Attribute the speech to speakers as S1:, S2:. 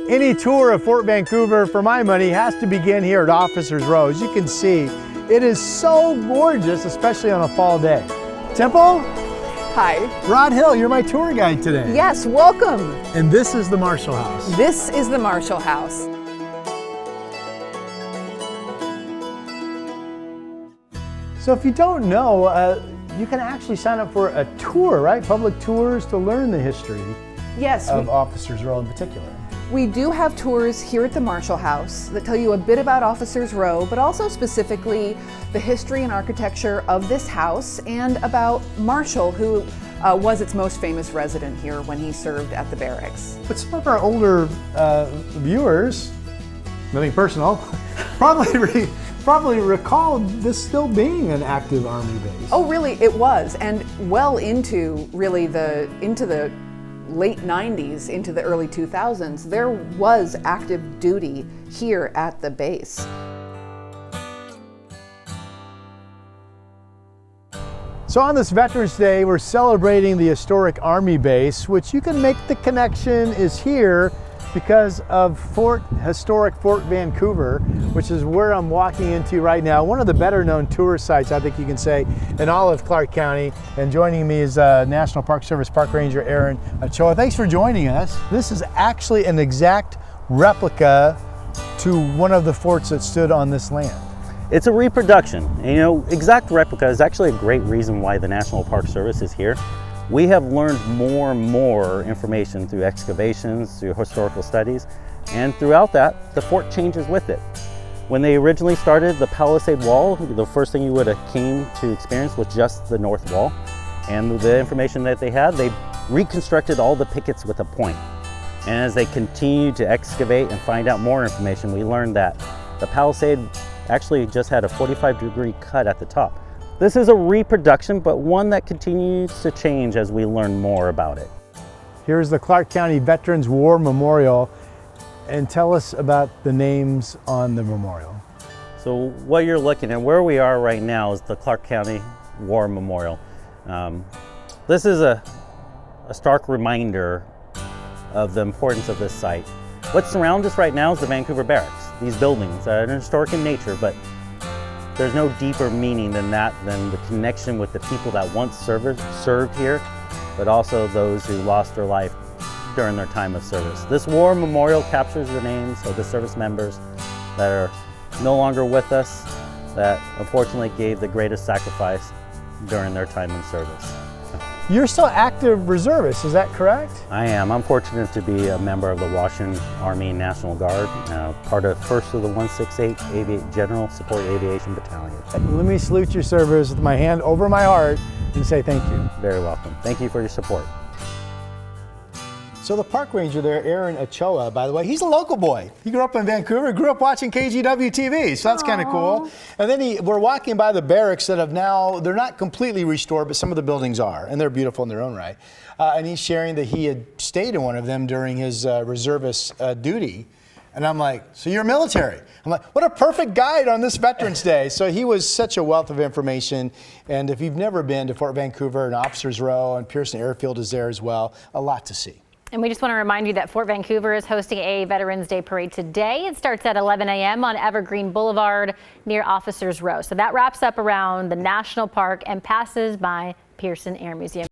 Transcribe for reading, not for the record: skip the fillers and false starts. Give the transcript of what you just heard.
S1: Any tour of Fort Vancouver, for my money, has to begin here at Officers Row. As you can see, it is so gorgeous, especially on a fall day. Temple?
S2: Hi.
S1: Rod Hill, you're my tour guide today.
S2: Yes, welcome.
S1: And this is the Marshall House.
S2: This is the Marshall House.
S1: So if you don't know, you can actually sign up for a tour, right? Public tours to learn the history of Officers Row in particular.
S2: We do have tours here at the Marshall House that tell you a bit about Officers Row, but also specifically the history and architecture of this house and about Marshall, who was its most famous resident here when he served at the barracks.
S1: But some of our older viewers, nothing personal, probably recall this still being an active Army base.
S2: Oh, really? It was, and well into really into the late 90s, into the early 2000s, there was active duty here at the base.
S1: So on this Veterans Day, we're celebrating the historic Army base, which you can make the connection is here because of historic Fort Vancouver, which is where I'm walking into right now. One of the better known tourist sites, I think you can say, in all of Clark County. And joining me is National Park Service Park Ranger Aaron Ochoa. Thanks for joining us. This is actually an exact replica to one of the forts that stood on this land.
S3: It's a reproduction. And, you know, exact replica is actually a great reason why the National Park Service is here. We have learned more and more information through excavations, through historical studies, and throughout that, the fort changes with it. When they originally started the palisade wall, the first thing you would have came to experience was just the north wall. And the information that they had, they reconstructed all the pickets with a point. And as they continued to excavate and find out more information, we learned that the palisade actually just had a 45-degree cut at the top. This is a reproduction, but one that continues to change as we learn more about it.
S1: Here's the Clark County Veterans War Memorial, and tell us about the names on the memorial.
S3: So what you're looking at, where we are right now, is the Clark County War Memorial. This is a stark reminder of the importance of this site. What surrounds us right now is the Vancouver Barracks. These buildings are historic in nature, but there's no deeper meaning than that, than the connection with the people that once served here, but also those who lost their life during their time of service. This war memorial captures the names of the service members that are no longer with us, that unfortunately gave the greatest sacrifice during their time in service.
S1: You're still active reservist, is that correct?
S3: I am. I'm fortunate to be a member of the Washington Army National Guard, part of 1st of the 168 General Support Aviation Battalion.
S1: Let me salute your service with my hand over my heart and say thank you.
S3: Very welcome. Thank you for your support.
S1: So the park ranger there, Aaron Ochoa, by the way, he's a local boy. He grew up in Vancouver, grew up watching KGW TV, so that's kind of cool. And then we're walking by the barracks that have now, they're not completely restored, but some of the buildings are, and they're beautiful in their own right. And he's sharing that he had stayed in one of them during his reservist duty. And I'm like, so you're military? I'm like, what a perfect guide on this Veterans Day. So he was such a wealth of information. And if you've never been to Fort Vancouver and Officers Row and Pearson Airfield is there as well, a lot to see.
S4: And we just want to remind you that Fort Vancouver is hosting a Veterans Day parade today. It starts at 11 a.m. on Evergreen Boulevard near Officers Row. So that wraps up around the National Park and passes by Pearson Air Museum.